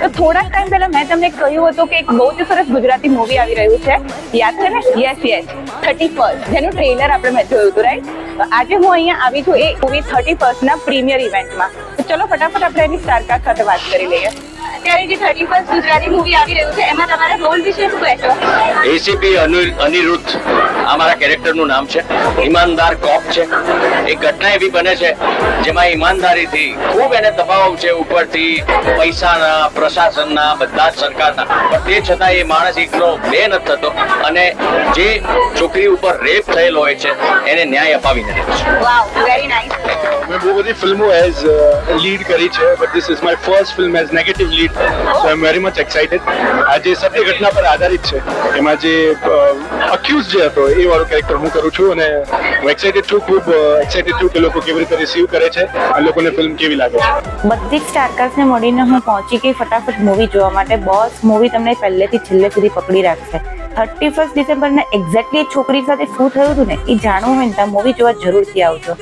તો થોડાક ટાઈમ પહેલા મેં તમને કહ્યું હતું કે એક બહુ જ સરસ ગુજરાતી મૂવી આવી રહ્યું છે, યાદ છે ને? યસ 31st, જેનું ટ્રેલર આપણે જોયું હતું, રાઈટ? તો આજે હું અહીંયા આવી છું એ મૂવી 31st ના પ્રીમિયર ઇવેન્ટમાં. તો ચલો ફટાફટ આપણે એની સ્ટારકાસ્ટ સાથે વાત કરી લઈએ. અત્યારે જે 31st ગુજરાતી મૂવી આવી રહ્યું છે એમાં તમારા રોલ વિશે શું કહેશો? એસીપી અનિરુદ્ધ અમારા કેરેક્ટરનું નામ છે. ઈમાનદાર કોપ છે. એક ઘટના એવી બને છે જેમાં ઈમાનદારીથી ખૂબ એને દબાવ છે ઉપરથી, પૈસાના, પ્રશાસનના, બધા જ સરકારના, પણ તે છતાં એ માણસ એકલો બે નથી થતો અને જે છોકરી ઉપર રેપ થયેલો હોય છે એને ન્યાય અપાવીને દે છે. વાવ, વેરી નાઇસ. મેં બહુ બધી ફિલ્મો એઝ લીડ કરી છે, but this is my first film as negative lead, so I am very much excited. આ જે સત્ય ઘટના પર આધારિત છે, એમાં જે અક્યુઝ જે હતો એ વાળો કેરેક્ટર હું કરું છું અને હું એક્સાઇટેડ છું, ખૂબ એક્સાઇટેડ છું કે લોકો કેવી રીતે રિસીવ કરે છે અને લોકોને ફિલ્મ કેવી લાગે છે. બધી જ સ્ટારકાસ્ટને મળીને હું પહોંચી ગઈ ફટાફટ મૂવી જોવા માટે. બોસ મૂવી તમને પહેલેથી છેલ્લે સુધી પકડી રાખશે. 31 ડિસેમ્બરને એક્ઝેક્ટલી છોકરી સાથે શું થયું હતું ને એ જાણવું હોય ને તો મૂવી જોવા જરૂરથી આવજો.